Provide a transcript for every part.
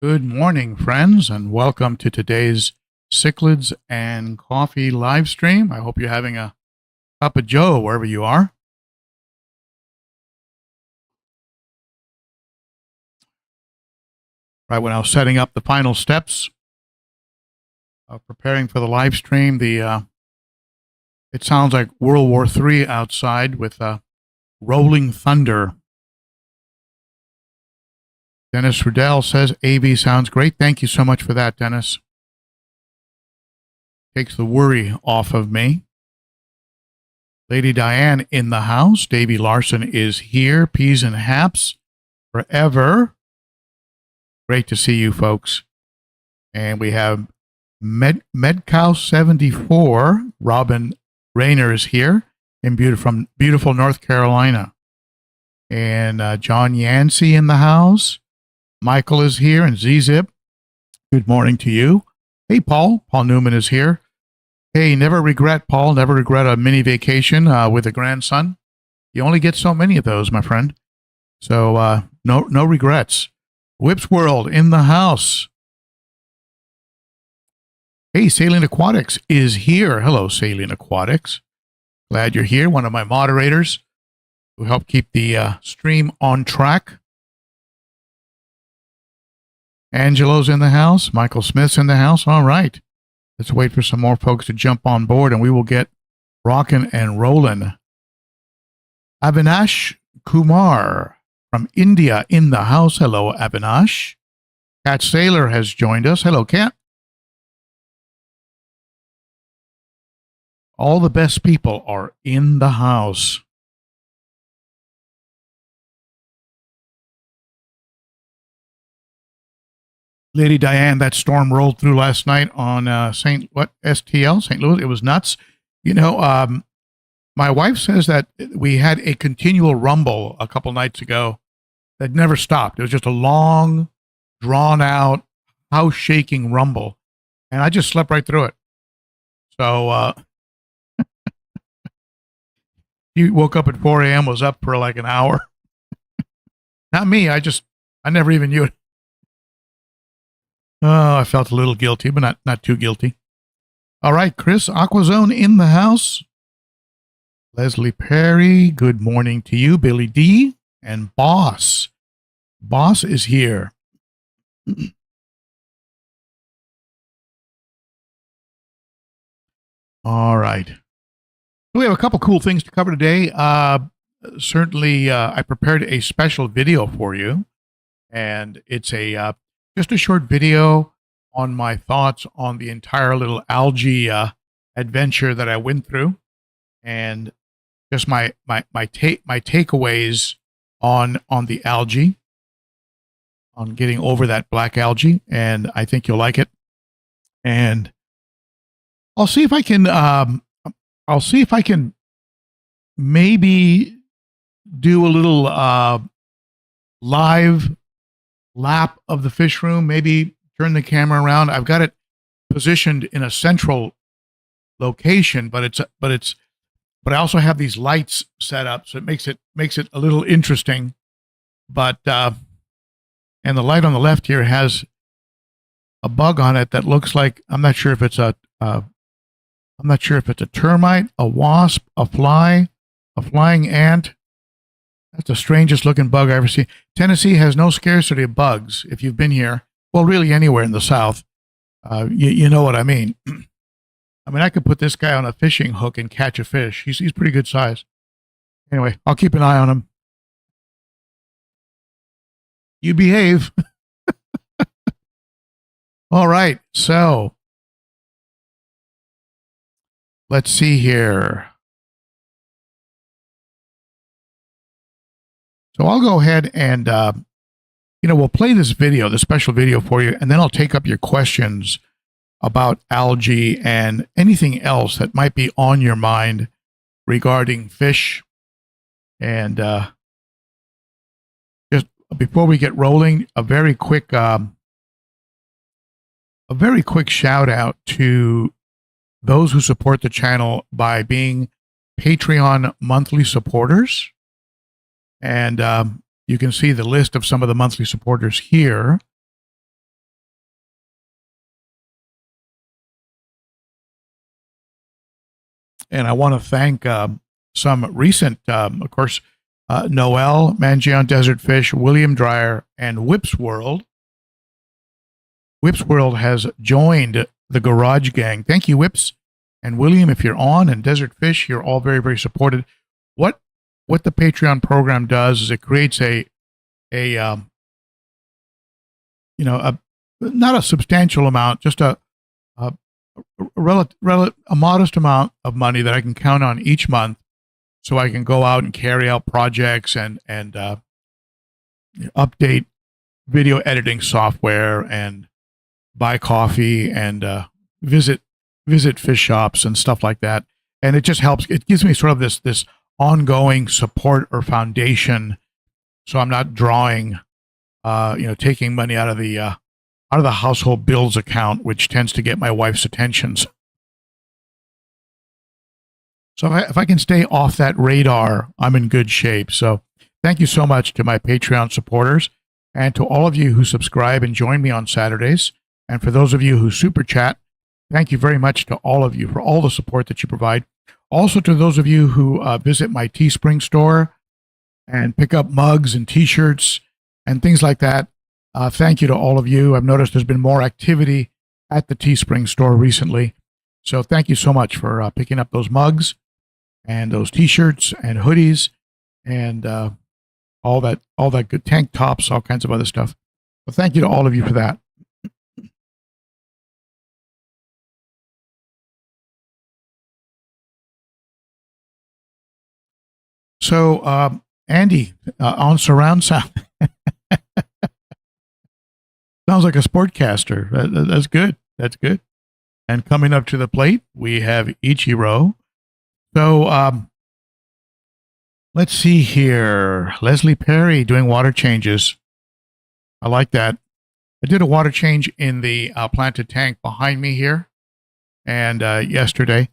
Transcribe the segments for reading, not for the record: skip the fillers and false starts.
Good morning, friends, and welcome to today's Cichlids and Coffee live stream. I hope you're having a cup of joe wherever you are. Right when I was setting up the final steps of preparing for the live stream, it sounds like World War III outside with rolling thunder. Dennis Riddell says AV sounds great. Thank you so much for that, Dennis. Takes the worry off of me. Lady Diane in the house. Davey Larson is here. Peas and Haps forever. Great to see you folks. And we have Medcow74. Robin Rayner is here from beautiful North Carolina. And John Yancey in the house. Michael is here, and Z-Zip. Good morning to you. Hey, Paul. Paul Newman is here. Hey, never regret, Paul. Never regret a mini vacation with a grandson. You only get so many of those, my friend. So no regrets. Whips World in the house. Hey, Saline Aquatics is here. Hello, Saline Aquatics. Glad you're here. One of my moderators who help keep the stream on track. Angelo's in the house. Michael Smith's in the house. All right. Let's wait for some more folks to jump on board, and we will get rocking and rolling. Avinash Kumar from India in the house. Hello, Avinash. Cat Sailor has joined us. Hello, Cat. All the best people are in the house. Lady Diane, that storm rolled through last night on St. Louis. It was nuts. You know, my wife says that we had a continual rumble a couple nights ago that never stopped. It was just a long, drawn-out, house-shaking rumble, and I just slept right through it. So he woke up at 4 a.m., was up for like an hour. Not me. I never even knew it. Oh, I felt a little guilty, but not too guilty. All right, Chris Aquazone in the house. Leslie Perry, good morning to you. Billy D. And Boss. Boss is here. All right. We have a couple cool things to cover today. Certainly, I prepared a special video for you, and it's just a short video on my thoughts on the entire little algae adventure that I went through, and just my takeaways on the algae, on getting over that black algae, and I think you'll like it. And I'll see if I can maybe do a little live lap of the fish room, maybe turn the camera around. I've got it positioned in a central location, but I also have these lights set up, so it makes it a little interesting. But and the light on the left here has a bug on it that looks like, I'm not sure if it's a termite, a wasp, a fly, a flying ant. That's the strangest looking bug I've ever seen. Tennessee has no scarcity of bugs if you've been here. Well, really anywhere in the South. You know what I mean. I mean, I could put this guy on a fishing hook and catch a fish. He's pretty good size. Anyway, I'll keep an eye on him. You behave. All right, so let's see here. So I'll go ahead and, we'll play this video, the special video for you, and then I'll take up your questions about algae and anything else that might be on your mind regarding fish. And just before we get rolling, a very quick shout out to those who support the channel by being Patreon monthly supporters. And you can see the list of some of the monthly supporters here. And I want to thank some recent, of course, Noel, Mangion Desert Fish, William Dreyer, and Whips World. Whips World has joined the Garage Gang. Thank you, Whips. And William, if you're on, and Desert Fish, you're all very, very supported. What the Patreon program does is it creates a not a substantial amount, just a modest amount of money that I can count on each month, so I can go out and carry out projects and update video editing software and buy coffee and visit fish shops and stuff like that. And it just helps. It gives me sort of this ongoing support or foundation, so I'm not drawing, taking money out of the household bills account, which tends to get my wife's attentions. So if I can stay off that radar, I'm in good shape. So thank you so much to my Patreon supporters, and to all of you who subscribe and join me on Saturdays. And for those of you who super chat, thank you very much to all of you for all the support that you provide. Also to those of you who visit my Teespring store and pick up mugs and T-shirts and things like that. Thank you to all of you. I've noticed there's been more activity at the Teespring store recently. So thank you so much for picking up those mugs and those T-shirts and hoodies and all that good tank tops, all kinds of other stuff. Well, thank you to all of you for that. So, Andy, on surround sound. Sounds like a sportcaster. That's good. That's good. And coming up to the plate, we have Ichiro. So, let's see here. Leslie Perry doing water changes. I like that. I did a water change in the planted tank behind me here. And yesterday,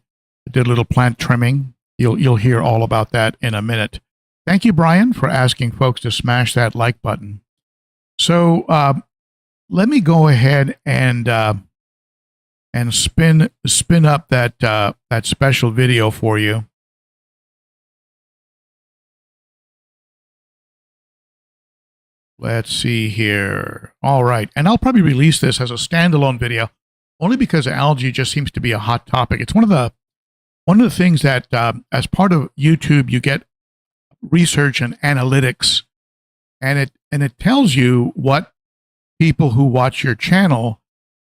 I did a little plant trimming. You'll hear all about that in a minute. Thank you, Brian, for asking folks to smash that like button. So let me go ahead and spin up that special video for you. Let's see here. All right, and I'll probably release this as a standalone video, only because algae just seems to be a hot topic. It's one of the things that, as part of YouTube, you get research and analytics, and it tells you what people who watch your channel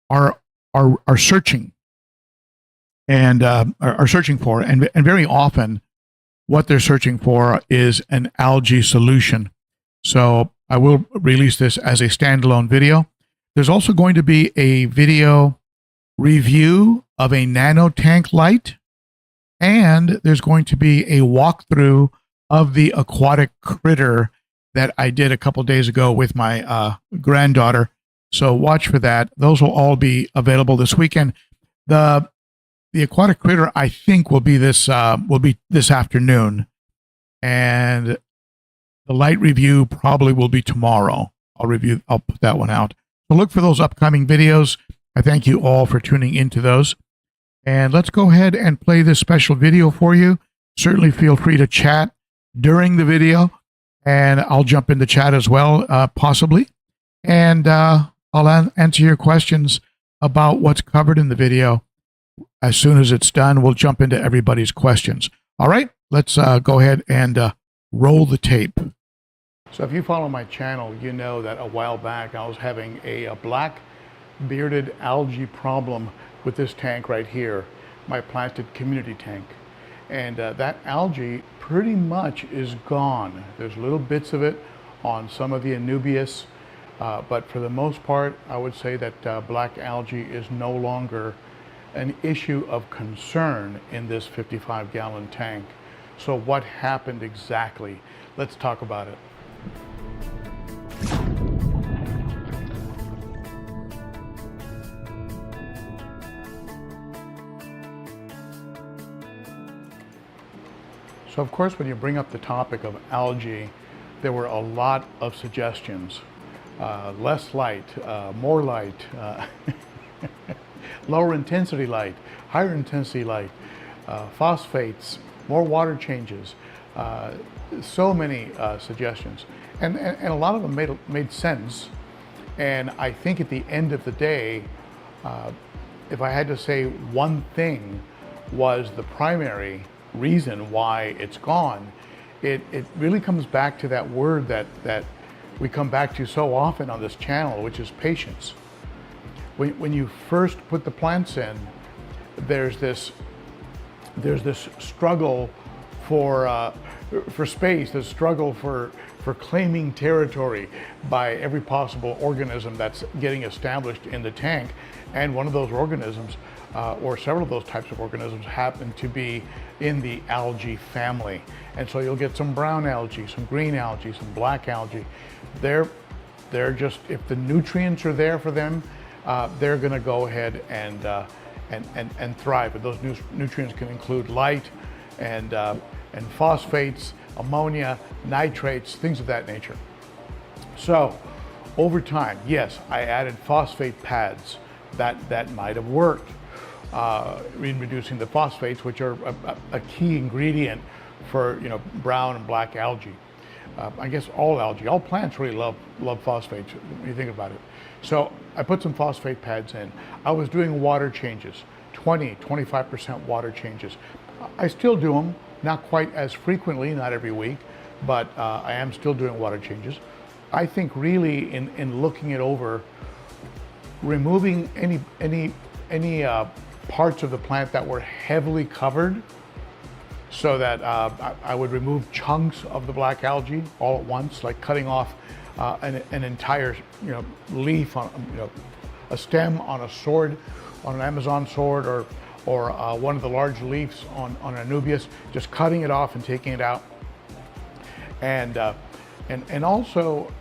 are searching and are searching for, and very often what they're searching for is an algae solution. So I will release this as a standalone video. There's also going to be a video review of a nano tank light. And there's going to be a walkthrough of the aquatic critter that I did a couple days ago with my granddaughter. So watch for that. Those will all be available this weekend. The aquatic critter, I think, will be this afternoon, and the light review probably will be tomorrow. I'll put that one out. So look for those upcoming videos. I thank you all for tuning into those. And let's go ahead and play this special video for you. Certainly feel free to chat during the video, and I'll jump in the chat as well, possibly. And I'll answer your questions about what's covered in the video. As soon as it's done, we'll jump into everybody's questions. All right, let's go ahead and roll the tape. So if you follow my channel, you know that a while back I was having a black bearded algae problem with this tank right here, my planted community tank. And that algae pretty much is gone. There's little bits of it on some of the anubias, but for the most part, I would say that black algae is no longer an issue of concern in this 55-gallon tank. So what happened exactly? Let's talk about it. So of course, when you bring up the topic of algae, there were a lot of suggestions. Less light, more light, lower intensity light, higher intensity light. phosphates, more water changes, so many suggestions. And a lot of them made sense. And I think at the end of the day, if I had to say one thing was the primary reason why it's gone, it really comes back to that word that we come back to so often on this channel, which is patience. When you first put the plants in, there's this struggle for space, this struggle for claiming territory by every possible organism that's getting established in the tank. And one of those organisms, or several of those types of organisms, happen to be in the algae family. And so you'll get some brown algae, some green algae, some black algae. They're just, if the nutrients are there for them, they're going to go ahead and thrive. And those nutrients can include light and phosphates, ammonia, nitrates, things of that nature. So over time, yes, I added phosphate pads. That might have worked in reducing the phosphates, which are a key ingredient for brown and black algae. I guess all algae, all plants really love phosphates when you think about it. So I put some phosphate pads in. I was doing water changes, 25% water changes. I still do them, not quite as frequently, not every week, but I am still doing water changes. I think really in looking it over, removing any parts of the plant that were heavily covered, so that I would remove chunks of the black algae all at once, like cutting off an entire leaf on a stem on a sword, on an Amazon sword, or one of the large leaves on an Anubias, just cutting it off and taking it out. And also,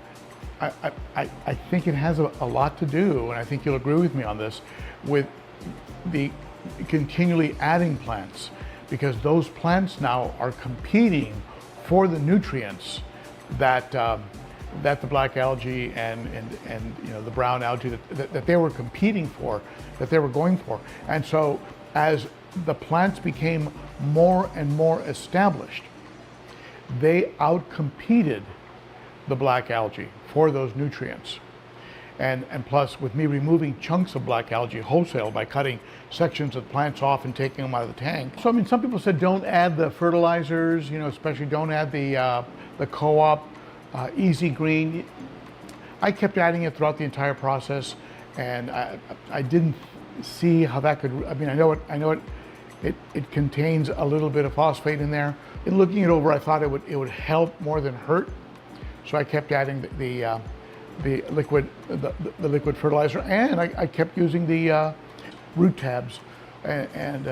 I think it has a lot to do, and I think you'll agree with me on this, with the continually adding plants, because those plants now are competing for the nutrients that the black algae and the brown algae that they were competing for, that they were going for. And so as the plants became more and more established, they outcompeted the black algae for those nutrients. And plus, with me removing chunks of black algae wholesale by cutting sections of plants off and taking them out of the tank. So I mean, some people said don't add the fertilizers, especially don't add the co-op Easy Green. I kept adding it throughout the entire process, and I didn't see how that could. I mean, I know it contains a little bit of phosphate in there. In looking it over, I thought it would help more than hurt. So I kept adding the liquid fertilizer, and I kept using the root tabs and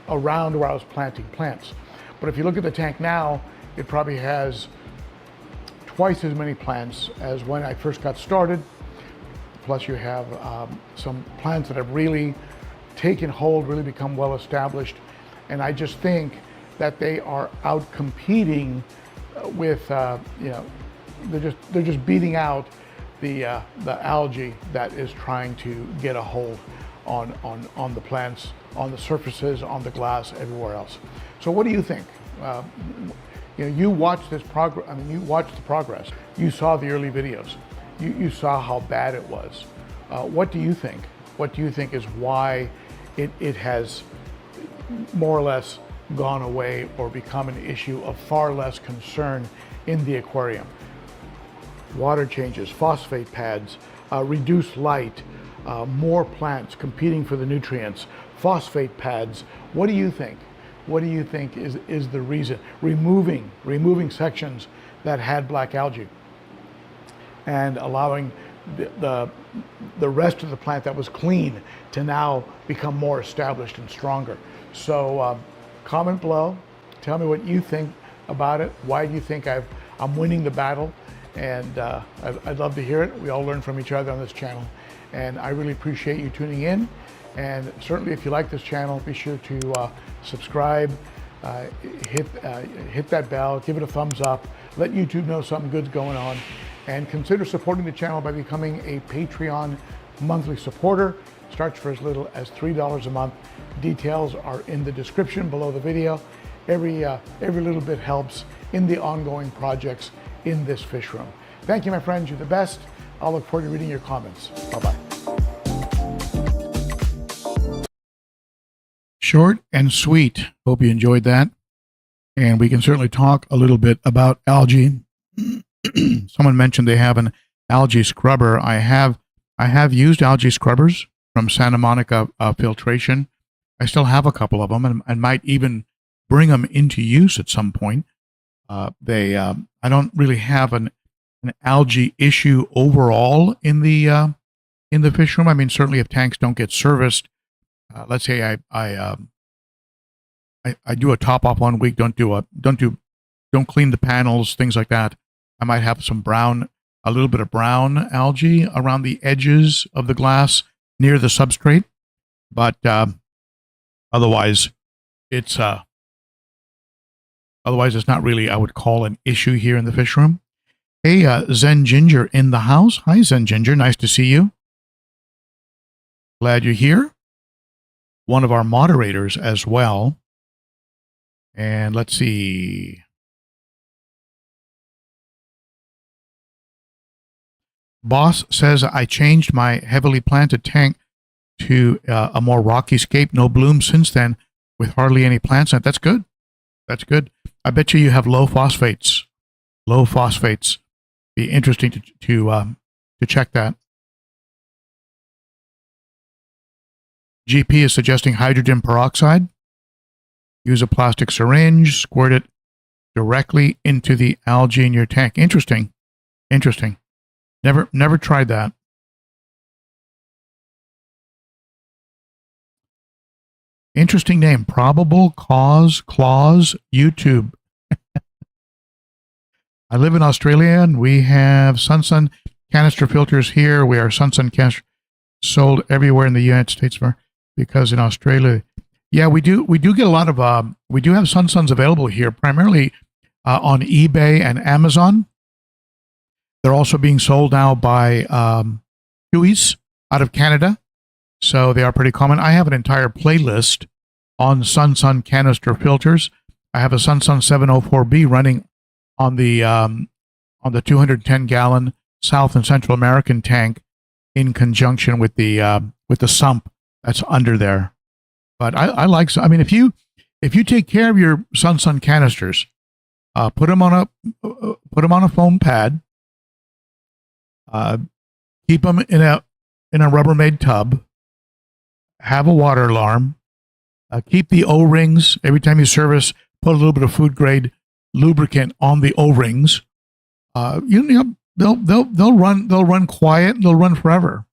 around where I was planting plants. But if you look at the tank now, it probably has twice as many plants as when I first got started. Plus you have some plants that have really taken hold, really become well established. And I just think that they are out competing with, they're just beating out the algae that is trying to get a hold on the plants, on the surfaces, on the glass, everywhere else. So what do you think? You watched this progress. I mean, you watched the progress. You saw the early videos. You saw how bad it was. What do you think? What do you think is why it has more or less gone away or become an issue of far less concern in the aquarium? Water changes, phosphate pads, reduced light, more plants competing for the nutrients, phosphate pads. What do you think? What do you think is the reason? Removing sections that had black algae and allowing the rest of the plant that was clean to now become more established and stronger. So comment below, tell me what you think about it. Why do you think I'm winning the battle? And I'd love to hear it. We all learn from each other on this channel. And I really appreciate you tuning in. And certainly if you like this channel, be sure to subscribe, hit that bell, give it a thumbs up, let YouTube know something good's going on, and consider supporting the channel by becoming a Patreon monthly supporter. Starts for as little as $3 a month. Details are in the description below the video. Every little bit helps in the ongoing projects in this fish room. Thank you, my friends. You're the best. I'll look forward to reading your comments. Bye-bye. Short and sweet. Hope you enjoyed that. And we can certainly talk a little bit about algae. Someone mentioned they have an algae scrubber. I have used algae scrubbers from Santa Monica Filtration. I still have a couple of them, and might even bring them into use at some point. I don't really have an algae issue overall in the fish room. I mean, certainly if tanks don't get serviced, let's say I do a top off 1 week, don't clean the panels, things like that. I might have a little bit of brown algae around the edges of the glass near the substrate, but otherwise it's not really, I would call, an issue here in the fish room. Hey, Zen Ginger in the house. Hi, Zen Ginger. Nice to see you. Glad you're here. One of our moderators as well. And let's see. Boss says, I changed my heavily planted tank to a more rocky scape. No bloom since then with hardly any plants in it. That's good. That's good. I bet you have low phosphates. Low phosphates. Be interesting to check that. GP is suggesting hydrogen peroxide. Use a plastic syringe, squirt it directly into the algae in your tank. Interesting. Interesting. Never tried that. Interesting name. Probable cause clause YouTube. I live in Australia and we have Sun canister filters here. We are Sun canister sold everywhere in the United States because in Australia, yeah, we do get a lot of we do have Suns available here, primarily on eBay and Amazon. They're also being sold now by Chewies out of Canada, so they are pretty common. I have an entire playlist on Sun canister filters. I have a Sun 704B running on the 210-gallon South and Central American tank in conjunction with the sump that's under there. But I like. I mean, if you take care of your Sun canisters, put them on a foam pad. Keep them in a Rubbermaid tub. Have a water alarm. Keep the O-rings every time you service. Put a little bit of food grade lubricant on the O-rings. They'll run quiet. They'll run forever.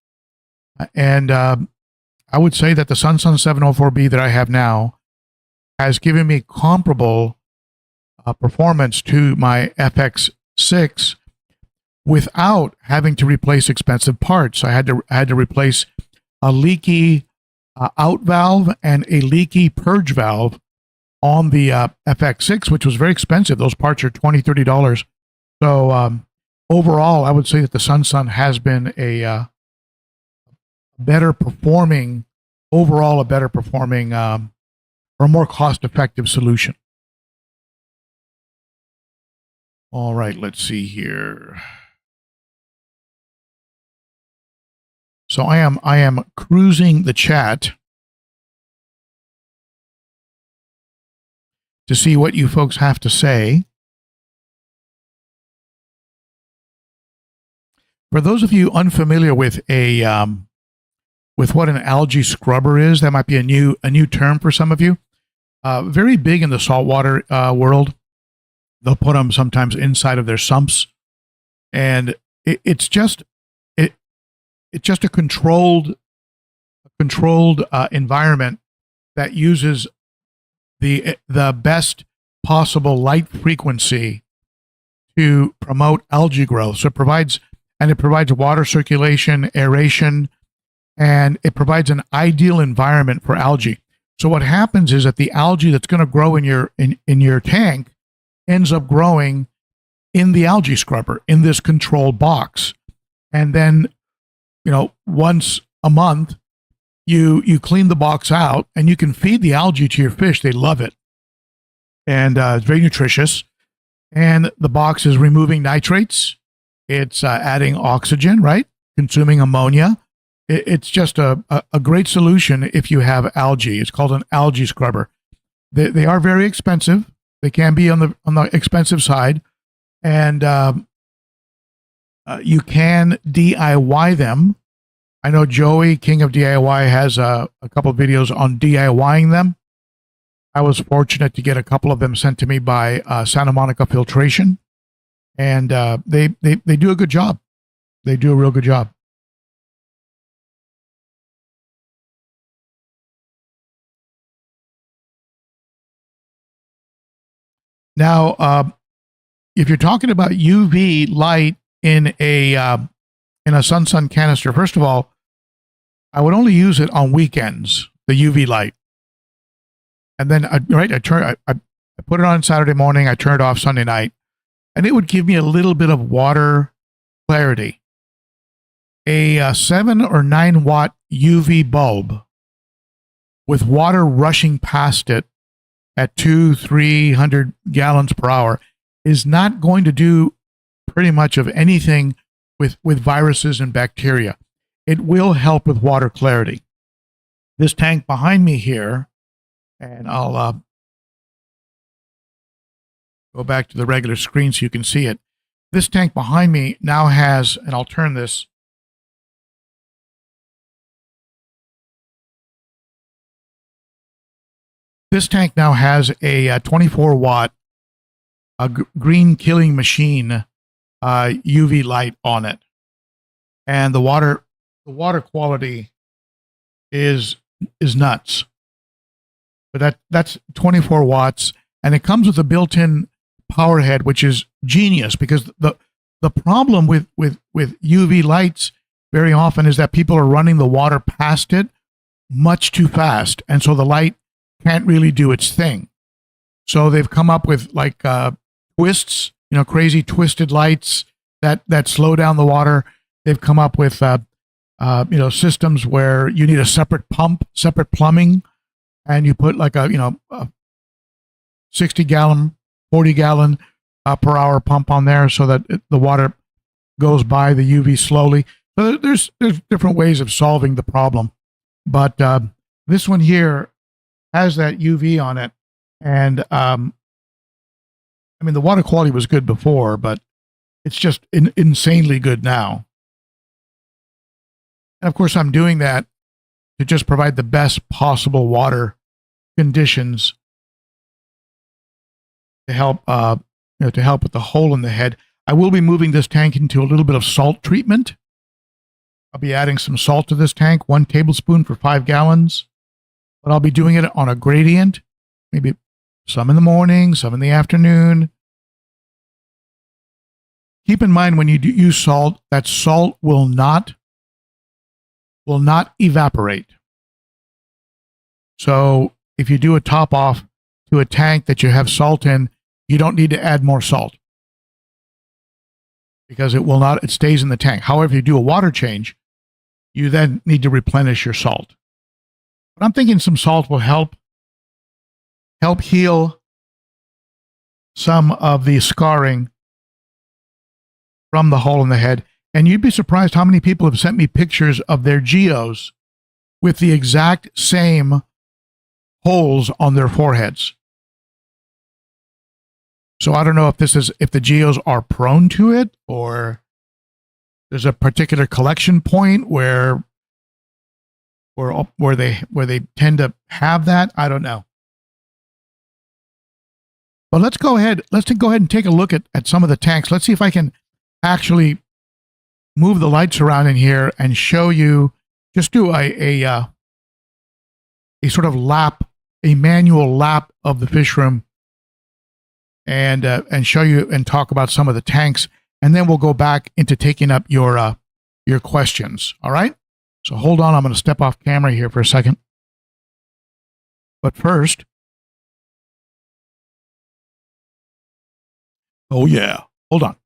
And I would say that the Sun 704B that I have now has given me comparable performance to my FX6 without having to replace expensive parts. I had to replace a leaky out valve and a leaky purge valve on the FX6, which was very expensive. Those parts are $20, $30. So overall, I would say that the Sun has been a better performing, or more cost-effective solution. All right, let's see here. So I am cruising the chat to see what you folks have to say. For those of you unfamiliar with what an algae scrubber is, that might be a new term for some of you. Very big in the saltwater world. They'll put them sometimes inside of their sumps, and it's just a controlled environment that uses the best possible light frequency to promote algae growth. So it provides water circulation, aeration, and it provides an ideal environment for algae. So what happens is that the algae that's going to grow in your tank ends up growing in the algae scrubber in this controlled box. And then, once a month, you clean the box out, and you can feed the algae to your fish. They love it, and it's very nutritious. And the box is removing nitrates. It's adding oxygen, right? Consuming ammonia. It's just a great solution if you have algae. It's called an algae scrubber. They are very expensive. They can be on the expensive side, and you can DIY them. I know Joey, King of DIY, has a couple of videos on DIYing them. I was fortunate to get a couple of them sent to me by Santa Monica Filtration, and they do a good job. They do a real good job. Now, if you're talking about UV light in a sun canister, first of all, I would only use it on weekends, the UV light. And then, I put it on Saturday morning, I turn it off Sunday night, and it would give me a little bit of water clarity. A 7 or 9 watt UV bulb with water rushing past it at 200-300 gallons per hour is not going to do pretty much of anything with viruses and bacteria. It will help with water clarity. This tank behind me here, and I'll go back to the regular screen so you can see it. This tank behind me now has, and I'll turn this. This tank now has a 24 watt green killing machine UV light on it, and the water quality is nuts. But that's 24 watts, and it comes with a built-in power head, which is genius, because the problem with UV lights very often is that people are running the water past it much too fast, and so the light can't really do its thing. So they've come up with like twists, crazy twisted lights that slow down the water. They've come up with systems where you need a separate pump, separate plumbing, and you put like a 60 gallon, 40 gallon per hour pump on there so that the water goes by the UV slowly. So there's different ways of solving the problem, but this one here has that UV on it, and the water quality was good before, but it's just insanely good now. And of course, I'm doing that to just provide the best possible water conditions to help with the hole in the head. I will be moving this tank into a little bit of salt treatment. I'll be adding some salt to this tank, 1 tablespoon for 5 gallons. But I'll be doing it on a gradient, maybe some in the morning, some in the afternoon. Keep in mind when you use salt, that salt will not evaporate. So if you do a top off to a tank that you have salt in, you don't need to add more salt, because it stays in the tank. However, if you do a water change, you then need to replenish your salt. But I'm thinking some salt will help heal some of the scarring from the hole in the head. And you'd be surprised how many people have sent me pictures of their geos with the exact same holes on their foreheads. So I don't know if the geos are prone to it, or there's a particular collection point where they tend to have that. I don't know. But let's go ahead and take a look at some of the tanks. Let's see if I can actually move the lights around in here and show you, just do a sort of lap, a manual lap of the fish room, and show you and talk about some of the tanks, and then we'll go back into taking up your questions. All right? So hold on, I'm going to step off camera here for a second. But first, oh yeah, hold on.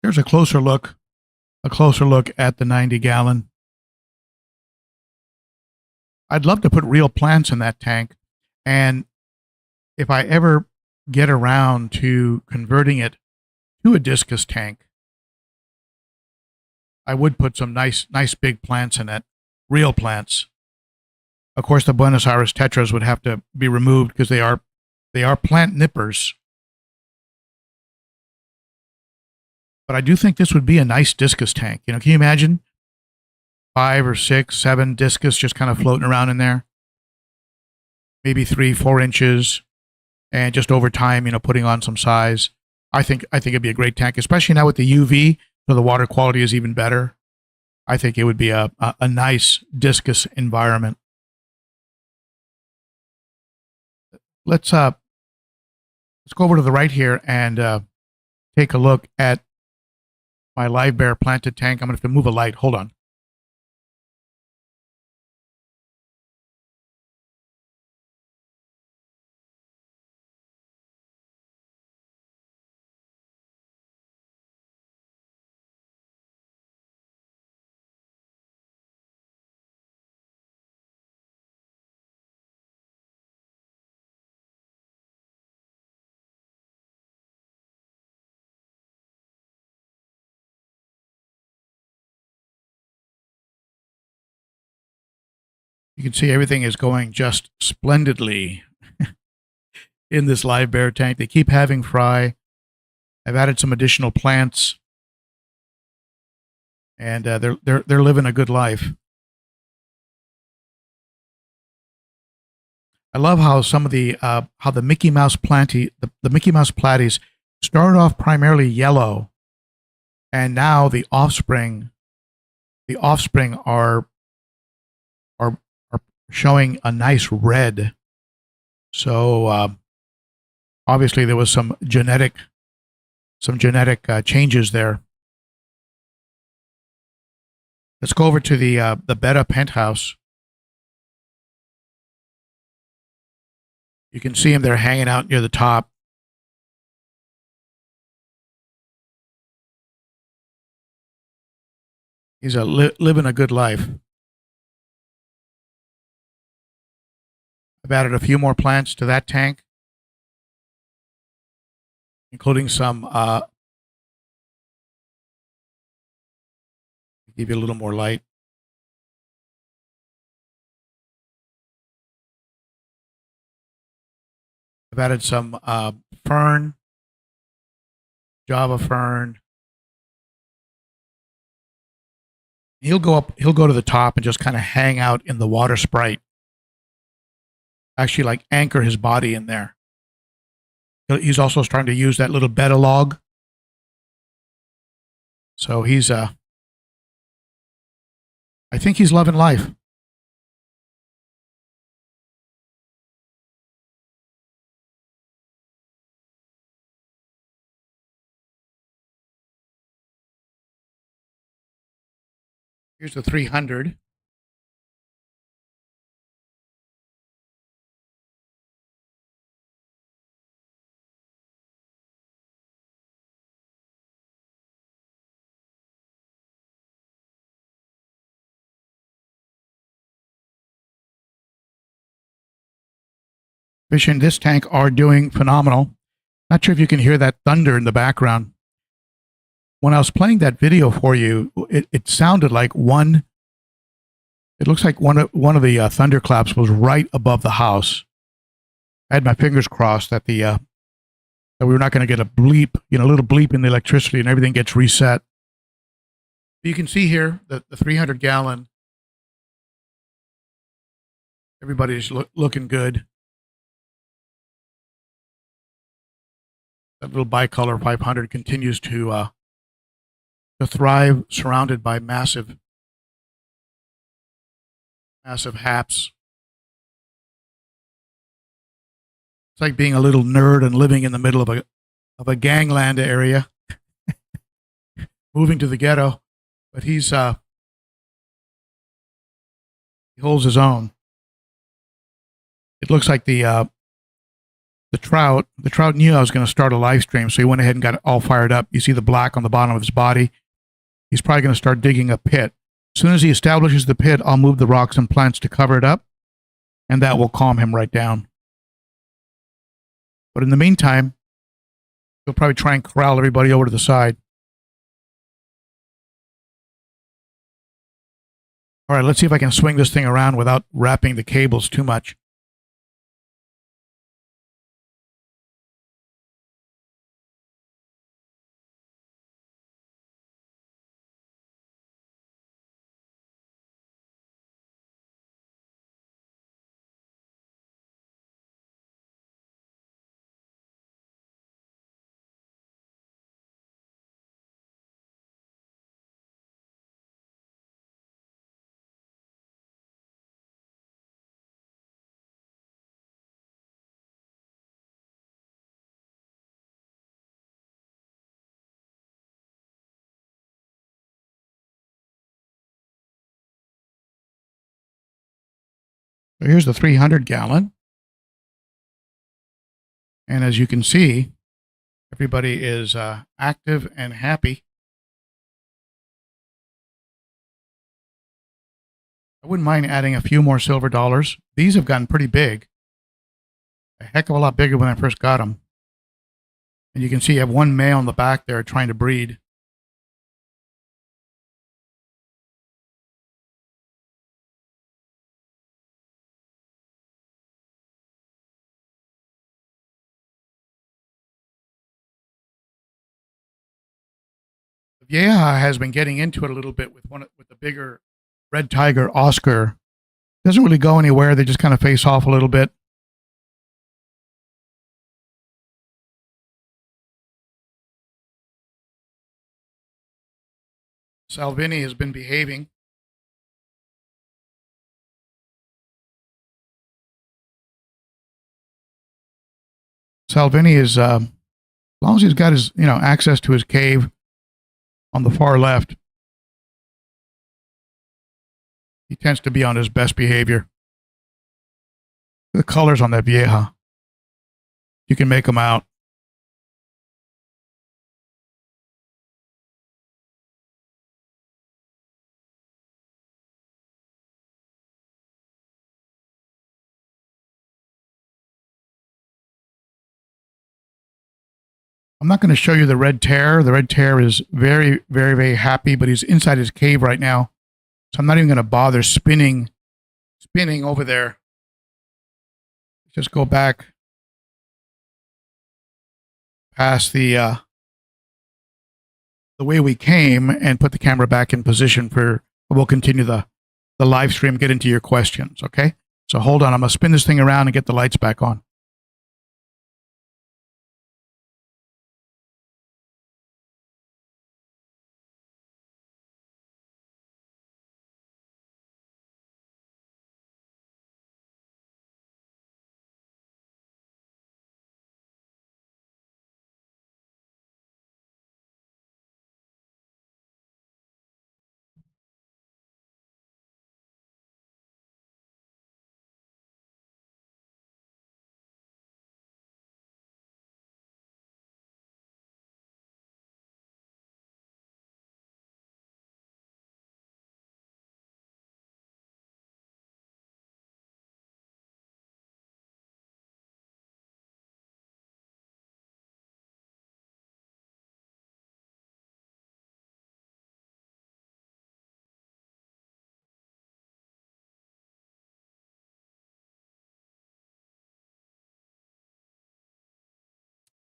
Here's a closer look at the 90-gallon. I'd love to put real plants in that tank, and if I ever get around to converting it to a discus tank, I would put some nice big plants in it, real plants. Of course, the Buenos Aires tetras would have to be removed because they are plant nippers. But I do think this would be a nice discus tank. You know, can you imagine 5 or 6, 7 discus just kind of floating around in there? Maybe 3, 4 inches, and just over time, you know, putting on some size. I think it'd be a great tank, especially now with the UV, so the water quality is even better. I think it would be a nice discus environment. Let's go over to the right here and take a look at my live bear planted tank. I'm going to have to move a light. Hold on. You can see everything is going just splendidly in this live bear tank. They keep having fry. I've added some additional plants, and they're living a good life. I love how some of the Mickey Mouse the Mickey Mouse platies started off primarily yellow, and now the offspring are showing a nice red. So obviously there was some genetic changes there. Let's go over to the betta penthouse. You can see him there hanging out near the top. He's living a good life. I've added a few more plants to that tank, including some, give you a little more light. I've added some fern, Java fern. He'll go to the top and just kind of hang out in the water sprite. Actually, like anchor his body in there. He's also starting to use that little betta log. So he's, I think he's loving life. Here's the 300. Fish in this tank are doing phenomenal. Not sure if you can hear that thunder in the background. When I was playing that video for you, it sounded like it looks like one of the thunderclaps was right above the house. I had my fingers crossed that that we were not going to get a bleep, a little bleep in the electricity and everything gets reset. You can see here that the 300-gallon, everybody's looking good. That little bicolor 500 continues to thrive, surrounded by massive haps. It's like being a little nerd and living in the middle of a gangland area, moving to the ghetto. But he holds his own. It looks like the The trout knew I was going to start a live stream, so he went ahead and got it all fired up. You see the black on the bottom of his body. He's probably going to start digging a pit. As soon as he establishes the pit, I'll move the rocks and plants to cover it up, and that will calm him right down. But in the meantime, he'll probably try and corral everybody over to the side. All right, let's see if I can swing this thing around without wrapping the cables too much. So here's the 300 gallon. And as you can see, everybody is active and happy. I wouldn't mind adding a few more silver dollars. These have gotten pretty big. A heck of a lot bigger when I first got them. And you can see you have one male in the back there trying to breed. Vieja has been getting into it a little bit with the bigger red tiger Oscar. Doesn't really go anywhere. They just kind of face off a little bit. Salvini has been behaving. Salvini is, as long as he's got his, access to his cave on the far left, he tends to be on his best behavior. The colors on that Vieja, you can make them out. I'm not going to show you the red tear. The red tear is very, very, very happy, but he's inside his cave right now. So I'm not even going to bother spinning over there. Just go back past the way we came and put the camera back in position we'll continue the live stream, get into your questions, okay? So hold on, I'm going to spin this thing around and get the lights back on.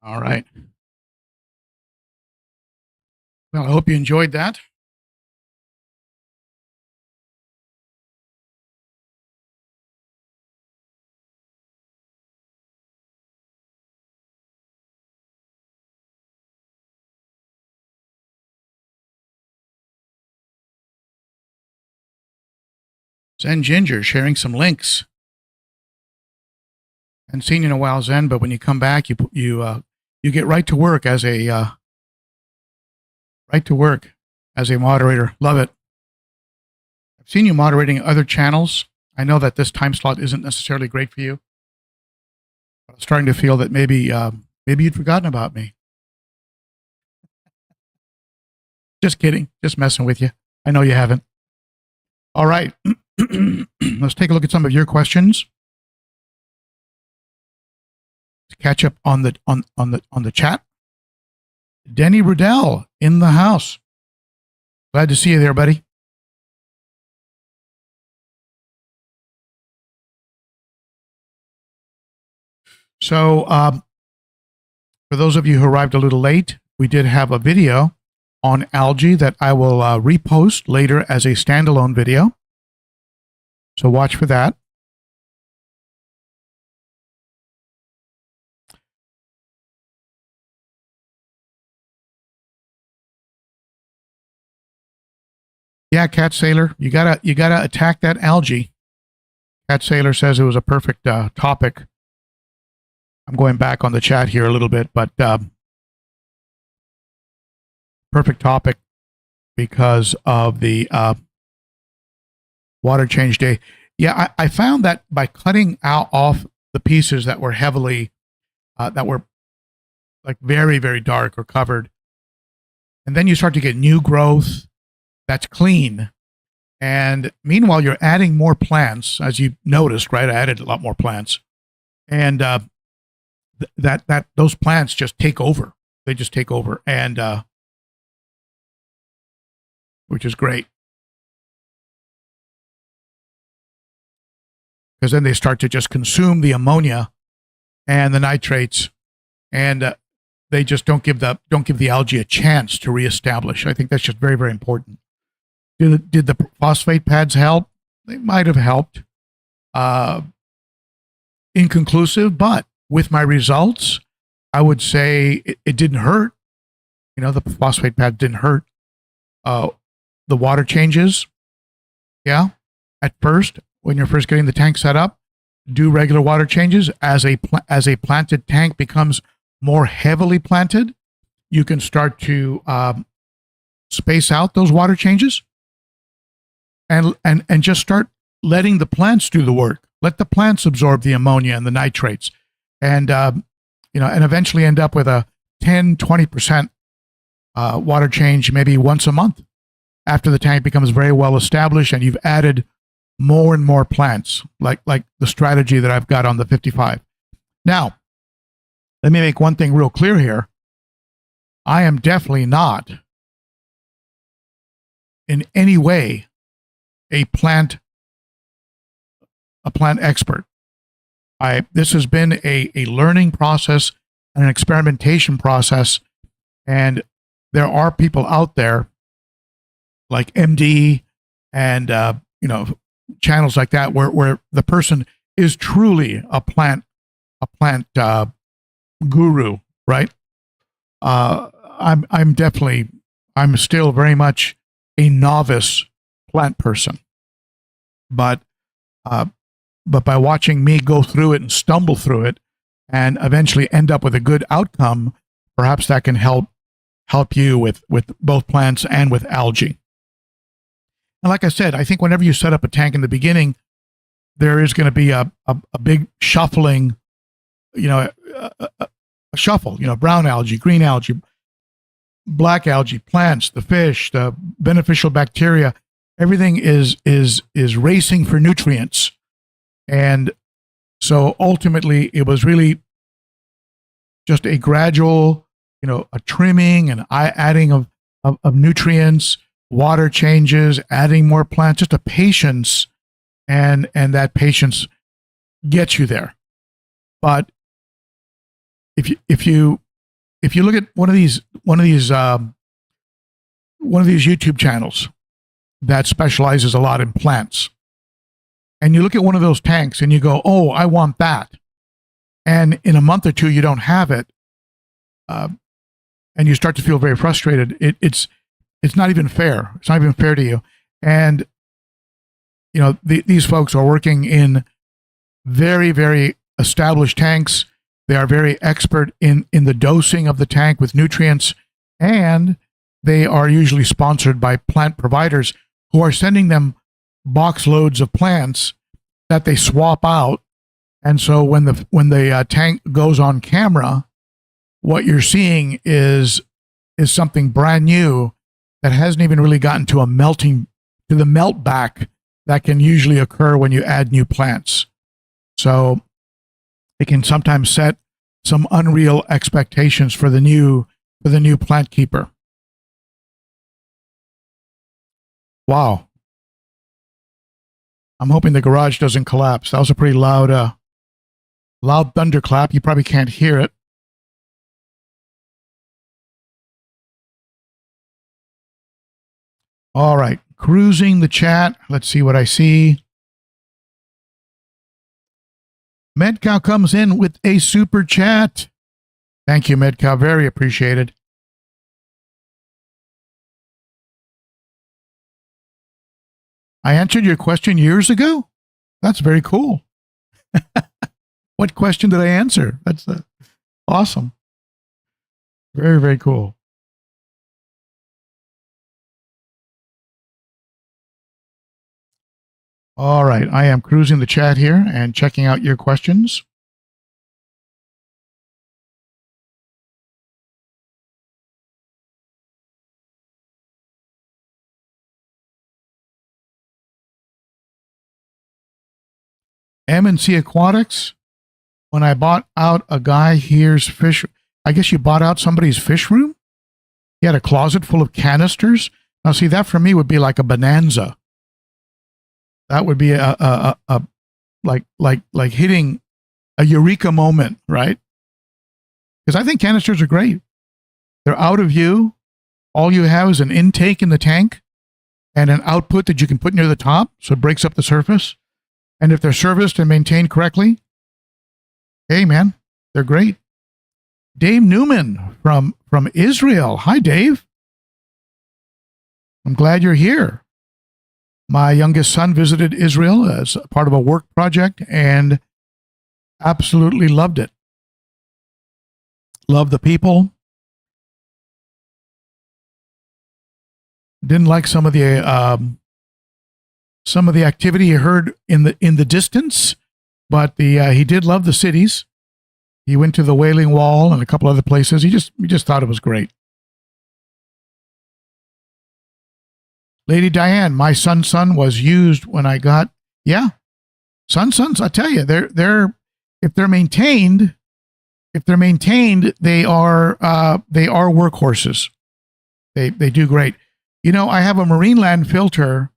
All right. Well, I hope you enjoyed that. Zen Ginger sharing some links. And seen you in a while, Zen, but when you come back, you get right to work as a moderator. Love it. I've seen you moderating other channels. I know that this time slot isn't necessarily great for you, I was starting to feel that maybe you'd forgotten about me. Just kidding. Just messing with you. I know you haven't. All right. Let's take a look at some of your questions. Let's catch up on the chat. Denny Rudell in the house. Glad to see you there, buddy. So, for those of you who arrived a little late, we did have a video on algae that I will repost later as a standalone video. So watch for that. Yeah, Cat Sailor, you gotta attack that algae. Cat Sailor says it was a perfect topic. I'm going back on the chat here a little bit, but perfect topic because of the water change day. Yeah, I found that by cutting off the pieces that were heavily, that were like very, very dark or covered, and then you start to get new growth that's clean. And meanwhile, you're adding more plants, as you noticed, right? I added a lot more plants, and that those plants just take over. They just take over, and which is great, because then they start to just consume the ammonia and the nitrates, and they just don't give the algae a chance to reestablish. I think that's just very, very important. Did the phosphate pads help? They might have helped. Inconclusive, but with my results, I would say it didn't hurt. You know, the phosphate pad didn't hurt. The water changes, yeah. At first, when you're first getting the tank set up, do regular water changes. As a planted tank becomes more heavily planted, you can start to space out those water changes, and just start letting the plants do the work. Let the plants absorb the ammonia and the nitrates, and and eventually end up with a 10-20% water change maybe once a month after the tank becomes very well established and you've added more and more plants, like the strategy that I've got on the 55. Now, let me make one thing real clear here. I am definitely not in any way a plant expert. This has been a learning process and an experimentation process, and there are people out there like MD and channels like that where the person is truly a plant guru, right? I'm still very much a novice plant person, but by watching me go through it and stumble through it and eventually end up with a good outcome, perhaps that can help you with both plants and with algae. And like I said, I think whenever you set up a tank in the beginning, there is going to be a big shuffling, a shuffle, brown algae, green algae, black algae, plants, the fish, the beneficial bacteria, everything is racing for nutrients. And so ultimately it was really just a gradual, a trimming and adding of nutrients, water changes, adding more plants, just a patience, and that patience gets you there. But if you look at one of these YouTube channels that specializes a lot in plants, and you look at one of those tanks and you go, oh, I want that, and in a month or two you don't have it, and you start to feel very frustrated, it's not even fair. It's not even fair to you. And these folks are working in very, very established tanks. They are very expert in the dosing of the tank with nutrients, and they are usually sponsored by plant providers who are sending them box loads of plants that they swap out And so when the tank goes on camera, what you're seeing is something brand new that hasn't even really gotten to the melt back that can usually occur when you add new plants. So it can sometimes set some unreal expectations for the new plant keeper. Wow. I'm hoping the garage doesn't collapse. That was a pretty loud thunderclap. You probably can't hear it. All right, cruising the chat. Let's see what I see. Medcow comes in with a super chat. Thank you, Medcow. Very appreciated. I answered your question years ago. That's very cool. What question did I answer? That's awesome. Very, very cool. All right, I am cruising the chat here and checking out your questions. M&C Aquatics, when I bought out a guy here's fish, I guess you bought out somebody's fish room? He had a closet full of canisters. Now, see, that for me would be like a bonanza. That would be like hitting a eureka moment, right? Because I think canisters are great. They're out of view. All you have is an intake in the tank and an output that you can put near the top, so it breaks up the surface. And if they're serviced and maintained correctly, hey man, they're great. Dave Newman from Israel. Hi, Dave. I'm glad you're here. My youngest son visited Israel as part of a work project and absolutely loved it. Loved the people. Didn't like some of the activity he heard in the distance, but he did love the cities. He went to the Wailing Wall and a couple other places. He just thought it was great. Lady Diane, my son was used when I got, yeah. Sons, I tell you, if they're maintained, they are workhorses. They do great. You know, I have a marine land filter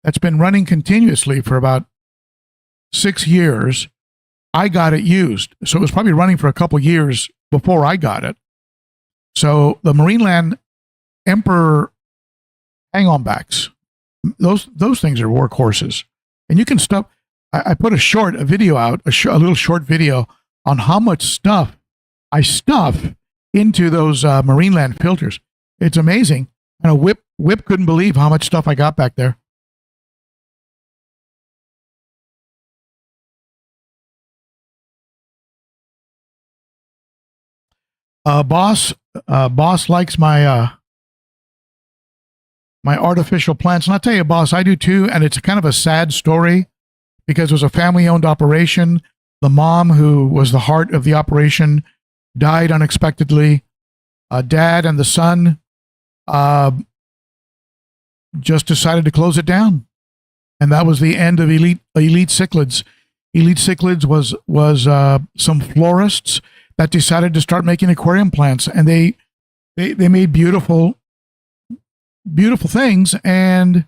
that's been running continuously for about 6 years. I got it used, so it was probably running for a couple years before I got it. So the Marineland Emperor hang-on backs, those things are workhorses, and you can stuff. I put a video out, a little short video on how much stuff I stuff into those Marineland filters. It's amazing, and a Whip couldn't believe how much stuff I got back there. Boss likes my my artificial plants, and I'll tell you, boss, I do too. And it's kind of a sad story because it was a family-owned operation. The mom, who was the heart of the operation, died unexpectedly. Dad and the son just decided to close it down, and that was the end of Elite Cichlids. Elite Cichlids was some florists that decided to start making aquarium plants, and they made beautiful things, and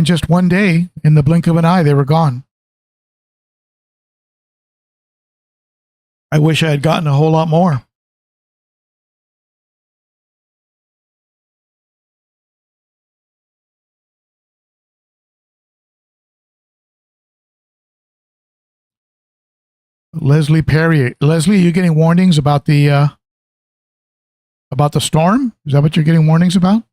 just one day, in the blink of an eye, they were gone. I wish I had gotten a whole lot more. Leslie Perry. Leslie, are you getting warnings about the storm? Is that what you're getting warnings about?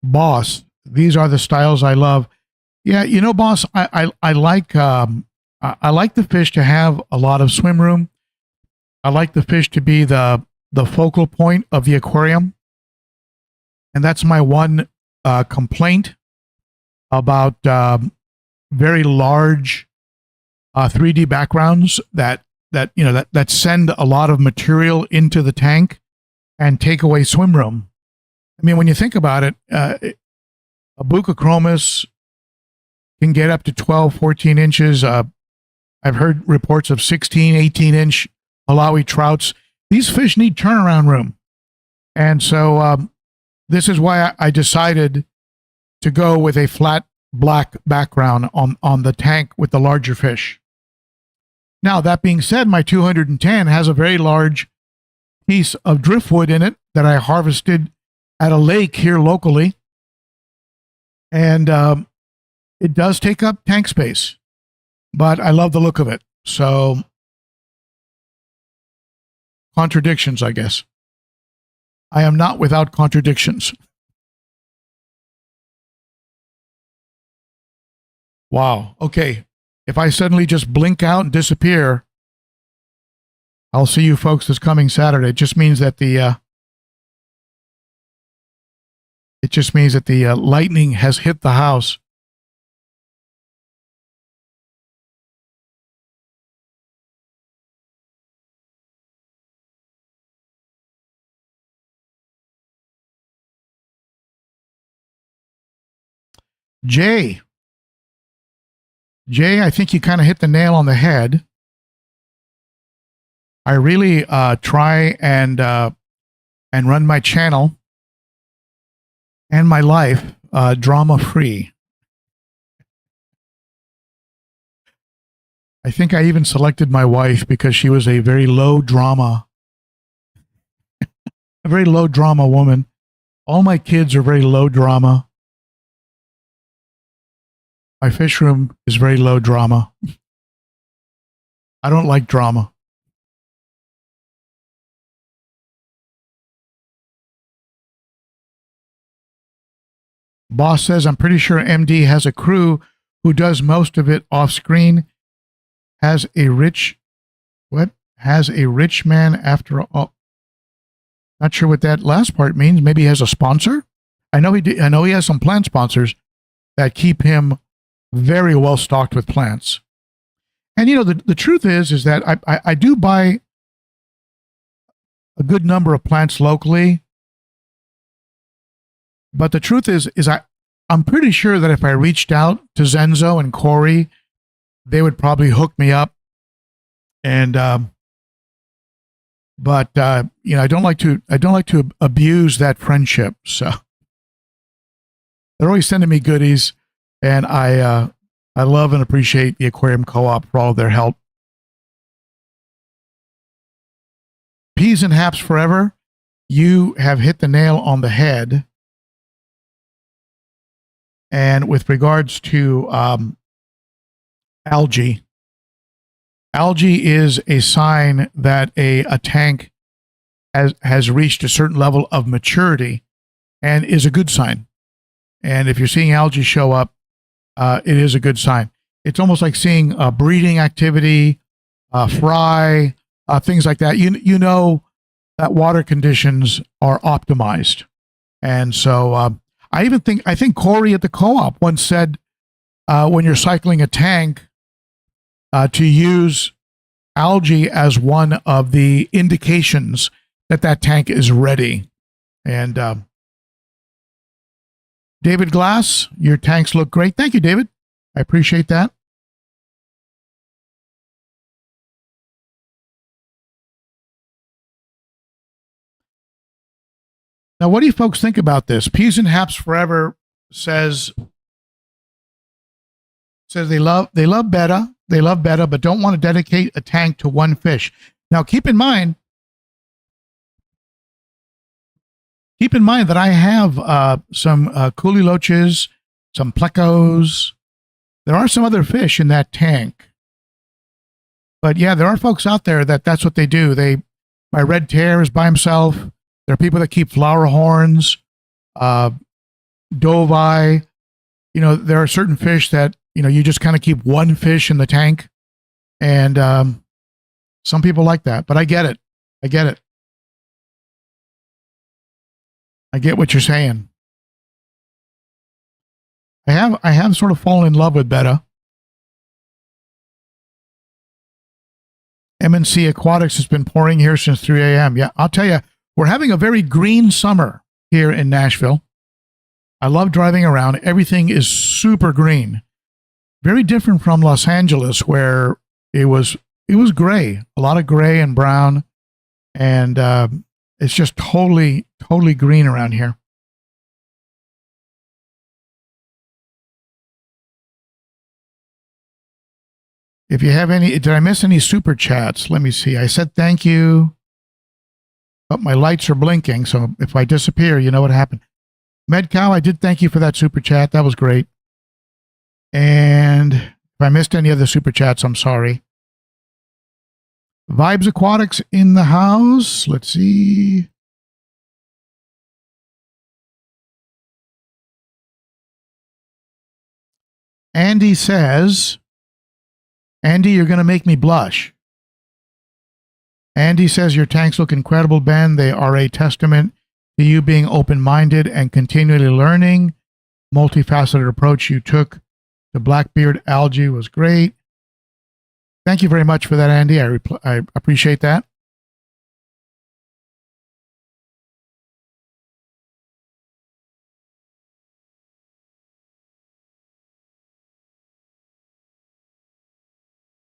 Boss, these are the styles I love. Yeah, you know, boss, I like the fish to have a lot of swim room, I like the fish to be the focal point of the aquarium. And that's my one complaint about very large 3D backgrounds that send a lot of material into the tank and take away swim room. I mean, when you think about it, a Buccochromis can get up to 12, 14 inches. I've heard reports of 16, 18-inch Malawi trouts. These fish need turnaround room. And so this is why I decided to go with a flat black background on the tank with the larger fish. Now, that being said, my 210 has a very large piece of driftwood in it that I harvested at a lake here locally. And it does take up tank space, but I love the look of it. So, contradictions, I guess. I am not without contradictions. Wow. Okay. If I suddenly just blink out and disappear, I'll see you folks this coming Saturday. It just means that the lightning has hit the house. Jay, I think you kind of hit the nail on the head. I really try and run my channel and my life drama-free. I think I even selected my wife because she was a very low drama woman. All my kids are very low drama. My fish room is very low drama. I don't like drama. Boss says, I'm pretty sure MD has a crew who does most of it off screen. Has a rich man after all. Not sure what that last part means. Maybe he has a sponsor. I know he has some plant sponsors that keep him very well stocked with plants. And the truth is that I do buy a good number of plants locally. But the truth is I'm pretty sure that if I reached out to Zenzo and Corey, they would probably hook me up. And but I don't like to abuse that friendship. So they're always sending me goodies, and I love and appreciate the Aquarium Co-op for all of their help. Peas and Haps Forever, you have hit the nail on the head. And with regards to algae is a sign that a tank has reached a certain level of maturity and is a good sign. And if you're seeing algae show up, it is a good sign. It's almost like seeing breeding activity, fry, things like that. You know that water conditions are optimized. And so I think Corey at the co-op once said, when you're cycling a tank, to use algae as one of the indications that tank is ready. And David Glass, your tanks look great. Thank you, David. I appreciate that. Now, what do you folks think about this? Peas and Haps Forever says they love betta, but don't want to dedicate a tank to one fish. Now, keep in mind that I have some culiloches, some plecos. There are some other fish in that tank. But yeah, there are folks out there that's what they do. My red tear is by himself. There are people that keep flower horns, dove eye. There are certain fish that, you just kind of keep one fish in the tank. And Some people like that, but I get it. I get it. I get what you're saying. I have sort of fallen in love with Betta. M&C Aquatics has been pouring here since 3 a.m. Yeah, I'll tell you, we're having a very green summer here in Nashville. I love driving around. Everything is super green. Very different from Los Angeles, where it was gray, a lot of gray and brown, and it's just totally green around here. If you have any, did I miss any super chats? Let me see. I said thank you, but my lights are blinking, so if I disappear, you know what happened. MedCow, I did thank you for that super chat. That was great. And if I missed any of the super chats, I'm sorry. Vibes Aquatics in the house. Let's see. Andy says, Andy, you're going to make me blush. Andy says, your tanks look incredible, Ben. They are a testament to you being open-minded and continually learning. Multifaceted approach you took to Blackbeard algae was great. Thank you very much for that, Andy. I appreciate that.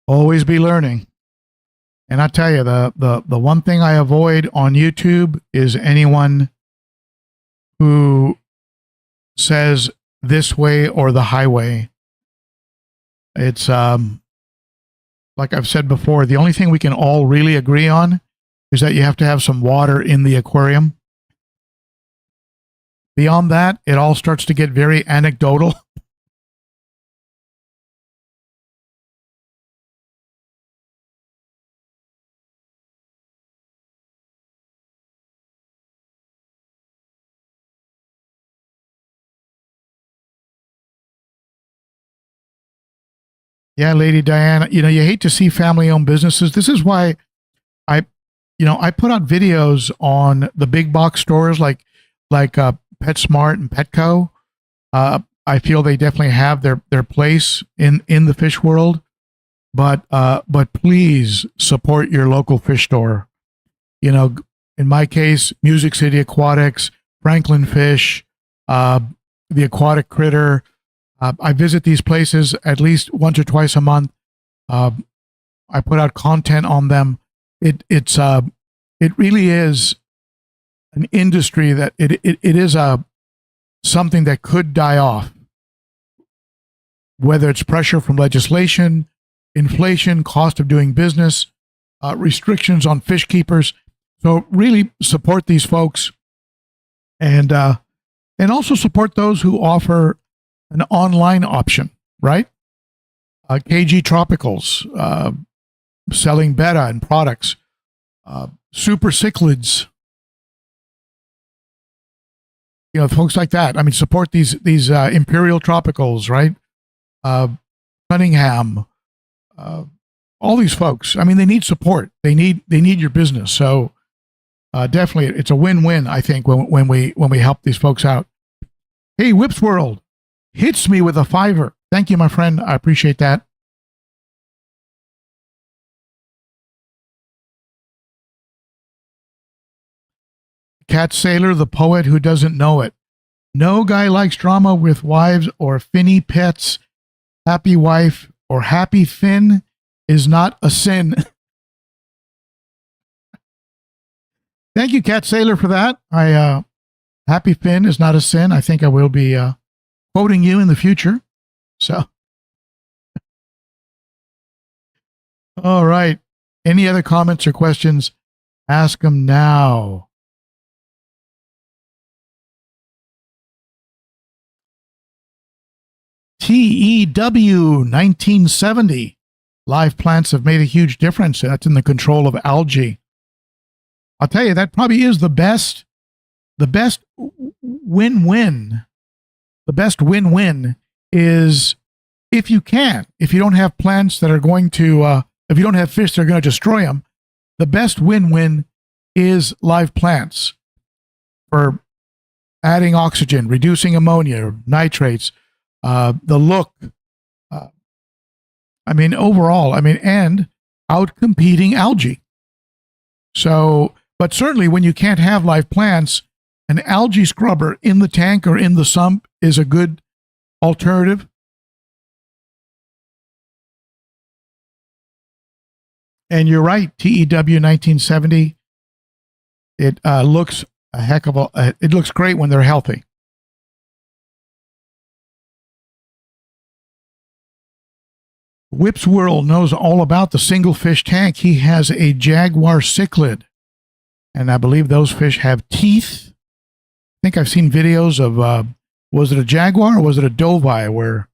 Always be learning. And I tell you, the one thing I avoid on YouTube is anyone who says this way or the highway. It's like I've said before, the only thing we can all really agree on is that you have to have some water in the aquarium. Beyond that, it all starts to get very anecdotal. Yeah, Lady Diana, you hate to see family-owned businesses. This is why I put out videos on the big box stores like PetSmart and Petco. I feel they definitely have their place in the fish world, but please support your local fish store. In my case, Music City Aquatics, Franklin Fish, the Aquatic Critter. I visit these places at least once or twice a month. I put out content on them. It really is an industry that it is something that could die off. Whether it's pressure from legislation, inflation, cost of doing business, restrictions on fish keepers. So really support these folks, and also support those who offer an online option, right? KG Tropicals, selling betta and products, Super Cichlids, folks like that. I mean, support these Imperial Tropicals, right? Cunningham, all these folks. I mean, they need support. They need your business. So definitely, it's a win-win. I think when we help these folks out. Hey, Whips World hits me with a $5. Thank you, my friend. I appreciate that. Cat Sailor, the poet who doesn't know it. No guy likes drama with wives or finny pets. Happy wife or happy fin is not a sin. Thank you, Cat Sailor, for that. Happy fin is not a sin. I think I will be quoting you in the future. So, all right. Any other comments or questions? Ask them now. TEW 1970. Live plants have made a huge difference. That's in the control of algae. I'll tell you, that probably is the best win-win. The best win-win is if you don't have plants that are going to if you don't have fish, they're going to destroy them. The best win-win is live plants for adding oxygen, reducing ammonia, nitrates, the look. Overall, and out-competing algae. So, but certainly when you can't have live plants, an algae scrubber in the tank or in the sump is a good alternative. And you're right, TEW 1970, it looks a heck of a, it looks great when they're healthy. Whip's World knows all about the single fish tank. He has a Jaguar cichlid, and I believe those fish have teeth. I think I've seen videos of, was it a Jaguar or was it a Dovi, where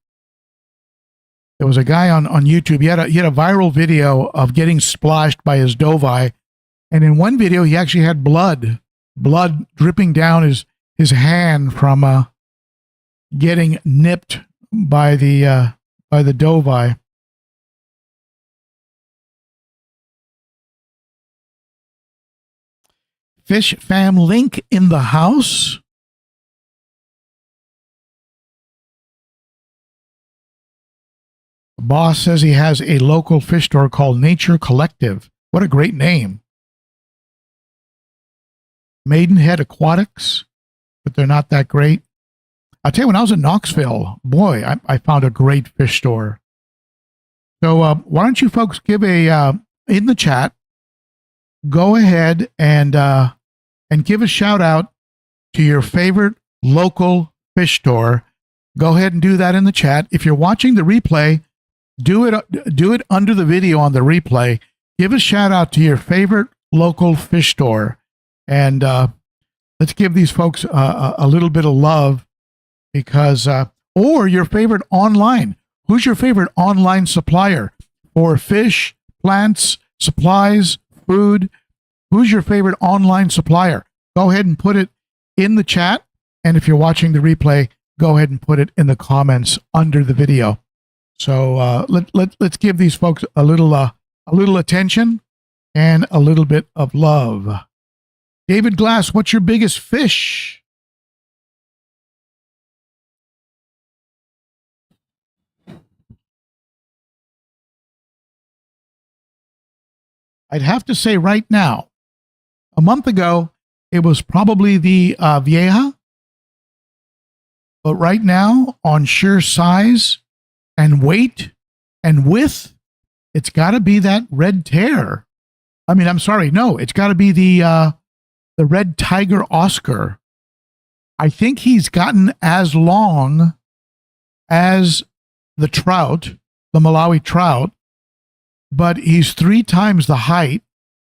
there was a guy on YouTube. He had a viral video of getting splashed by his Dovi, and in one video he actually had blood dripping down his hand from getting nipped by the Dovi. Fish Fam link in the house. The boss says he has a local fish store called Nature Collective. What a great name. Maidenhead Aquatics, but they're not that great. I'll tell you, when I was in Knoxville, boy, I found a great fish store. So why don't you folks give a, in the chat, go ahead and give a shout out to your favorite local fish store. Go ahead and do that in the chat. If you're watching the replay, do it under the video on the replay. Give a shout out to your favorite local fish store, and let's give these folks a little bit of love, because or your favorite online. Who's your favorite online supplier for fish, plants, supplies, food? Who's your favorite online supplier? Go ahead and put it in the chat. And if you're watching the replay, go ahead and put it in the comments under the video. So let's give these folks a little attention and a little bit of love. David Glass, what's your biggest fish? I'd have to say right now, a month ago, it was probably the Vieja. But right now, on sheer size and weight and width, it's got to be that red tear. I'm sorry. No, it's got to be the red tiger Oscar. I think he's gotten as long as the trout, the Malawi trout, but he's 3 times the height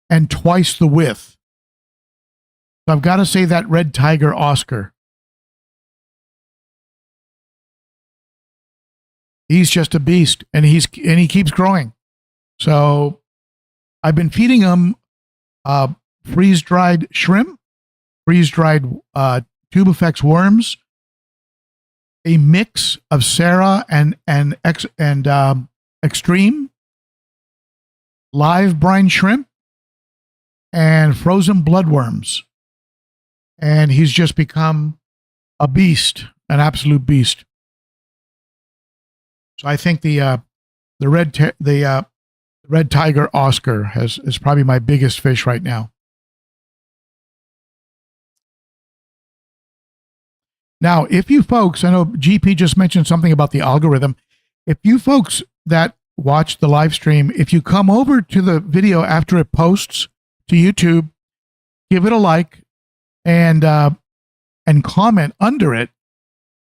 and twice the width. So I've got to say that red tiger Oscar. He's just a beast, and he keeps growing. So I've been feeding him freeze-dried shrimp, freeze-dried tube-effects worms, a mix of Sarah and Extreme, live brine shrimp, and frozen bloodworms. And he's just become a beast, an absolute beast. So I think the red tiger Oscar is probably my biggest fish right now. Now, if you folks, I know GP just mentioned something about the algorithm. If you folks that watch the live stream, if you come over to the video after it posts to YouTube, give it a like and comment under it.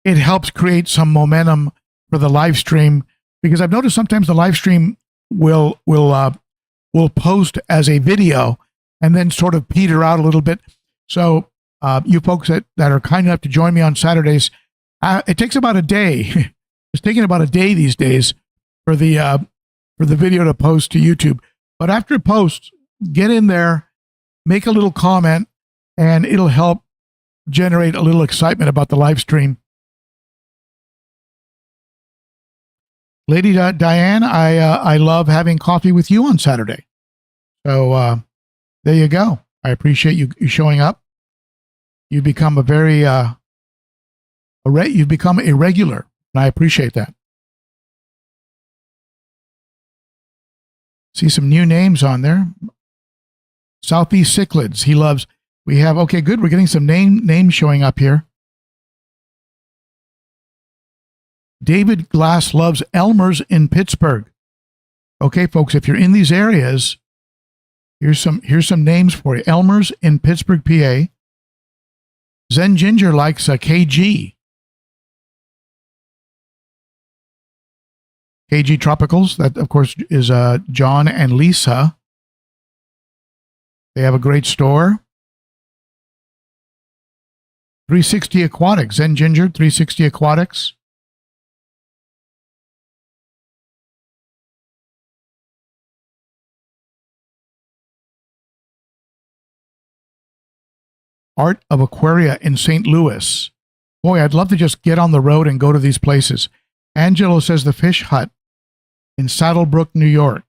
It helps create some momentum for the live stream, because I've noticed sometimes the live stream will post as a video and then sort of peter out a little bit. So you folks that are kind enough to join me on Saturdays, it takes about a day. It's taking about a day these days for the video to post to YouTube. But after it posts, get in there, make a little comment, and it'll help generate a little excitement about the live stream. Lady Diane, I love having coffee with you on Saturday. So there you go. I appreciate you showing up. You've become a very you've become a regular, and I appreciate that. See some new names on there. Southeast Cichlids. He loves. We have, okay, good. We're getting some names showing up here. David Glass loves Elmer's in Pittsburgh. Okay, folks, if you're in these areas, here's some names for you. Elmer's in Pittsburgh, PA. Zen Ginger likes a KG. KG Tropicals. That, of course, is John and Lisa. They have a great store. 360 Aquatics. Zen Ginger, 360 Aquatics. Art of Aquaria in St. Louis. Boy, I'd love to just get on the road and go to these places. Angelo says the Fish Hut in Saddlebrook, New York.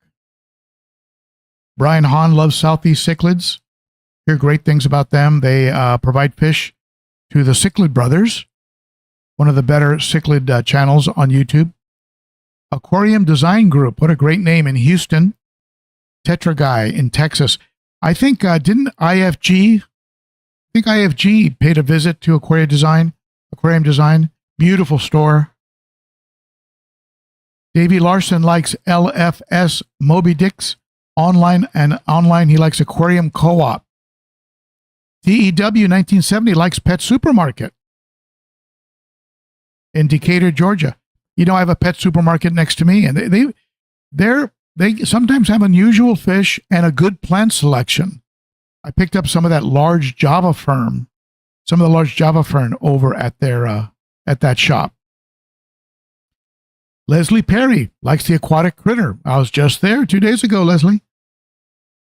Brian Hahn loves Southeast Cichlids. Hear great things about them. They provide fish to the Cichlid Brothers, one of the better cichlid channels on YouTube. Aquarium Design Group, what a great name, in Houston. Tetra Guy in Texas. I think, didn't IFG paid a visit to Aquarium Design. Beautiful store. Davey Larson likes LFS Moby Dick's online he likes Aquarium Co-op. DEW 1970 likes Pet Supermarket in Decatur, Georgia. You know, I have a pet supermarket next to me, and they sometimes have unusual fish and a good plant selection. I picked up some of that large Java fern, over at their at that shop. Leslie Perry likes the aquatic critter. I was just there 2 days ago, Leslie.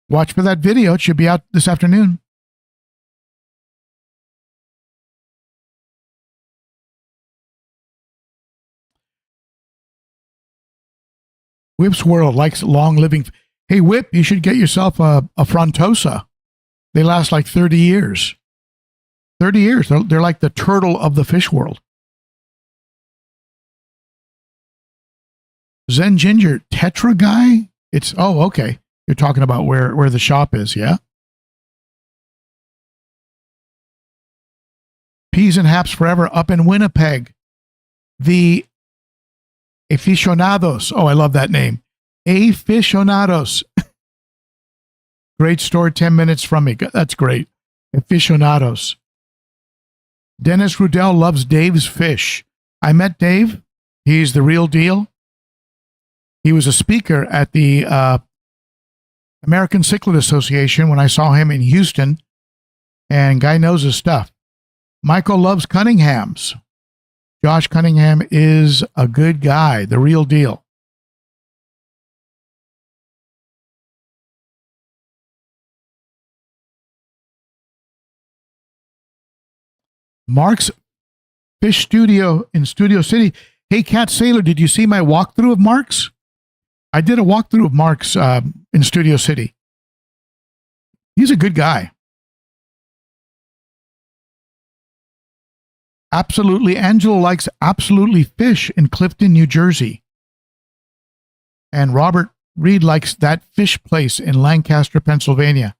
Watch for that video. It should be out this afternoon. Whip's World likes long living. Hey, Whip, you should get yourself a frontosa. They last like 30 years. 30 years. They're like the turtle of the fish world. Zen Ginger, Tetra Guy? Okay. You're talking about where the shop is, yeah? Peas and Haps Forever up in Winnipeg. The Aficionados. Oh, I love that name. Aficionados. Great store, 10 minutes from me. That's great. Aficionados. Dennis Rudell loves Dave's Fish. I met Dave. He's the real deal. He was a speaker at the American Cichlid Association when I saw him in Houston, and guy knows his stuff. Michael loves Cunningham's. Josh Cunningham is a good guy, the real deal. Mark's Fish Studio in Studio City. Hey, Cat Sailor, did you see my walkthrough of Mark's? I did a walkthrough of Mark's in Studio City. He's a good guy. Absolutely. Angelo likes Absolutely Fish in Clifton, New Jersey. And Robert Reed likes That Fish Place in Lancaster, Pennsylvania.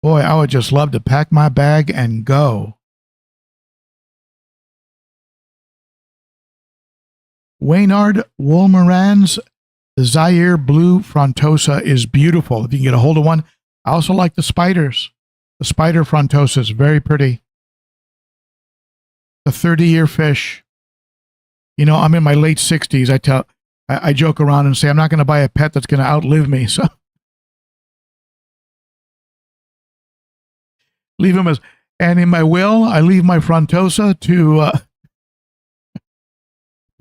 Boy, I would just love to pack my bag and go. Waynard Woolmeran's Zaire Blue Frontosa is beautiful. If you can get a hold of one. I also like the spiders. The spider Frontosa is very pretty. The 30-year fish. You know, I'm in my late 60s. I joke around and say I'm not going to buy a pet that's going to outlive me. So leave him and in my will, I leave my Frontosa to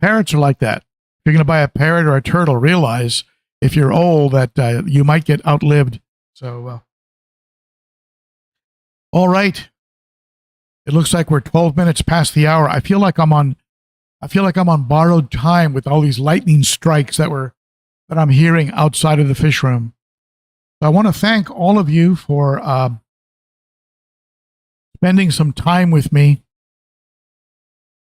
parrots are like that. If you're going to buy a parrot or a turtle, realize if you're old that you might get outlived. So, all right. It looks like we're 12 minutes past the hour. I feel like I'm on I feel like I'm on borrowed time with all these lightning strikes that I'm hearing outside of the fish room. So I want to thank all of you for spending some time with me.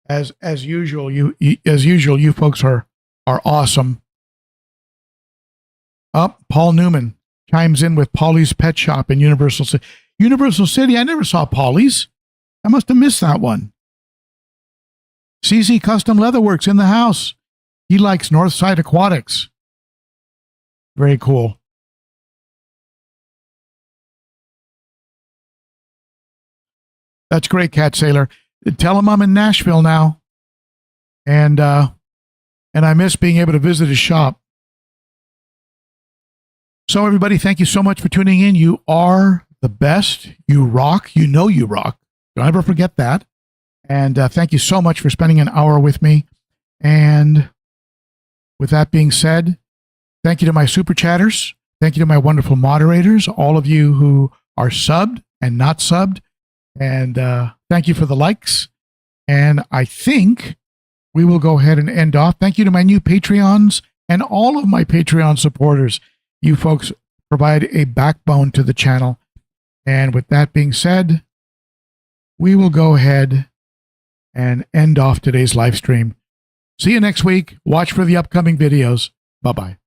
As usual, you folks are awesome. Paul Newman chimes in with Polly's Pet Shop in Universal City. Universal City, I never saw Polly's. I must have missed that one. CC Custom Leatherworks in the house. He likes Northside Aquatics. Very cool. That's great, Cat Sailor. Tell him I'm in Nashville now. And I miss being able to visit his shop. So everybody, thank you so much for tuning in. You are the best. You rock. You know you rock. Don't ever forget that. And thank you so much for spending an hour with me. And with that being said, thank you to my super chatters. Thank you to my wonderful moderators, all of you who are subbed and not subbed. And thank you for the likes. And I think we will go ahead and end off. Thank you to my new Patreons and all of my Patreon supporters. You folks provide a backbone to the channel. And with that being said, we will go ahead and end off today's live stream. See you next week. Watch for the upcoming videos. Bye-bye.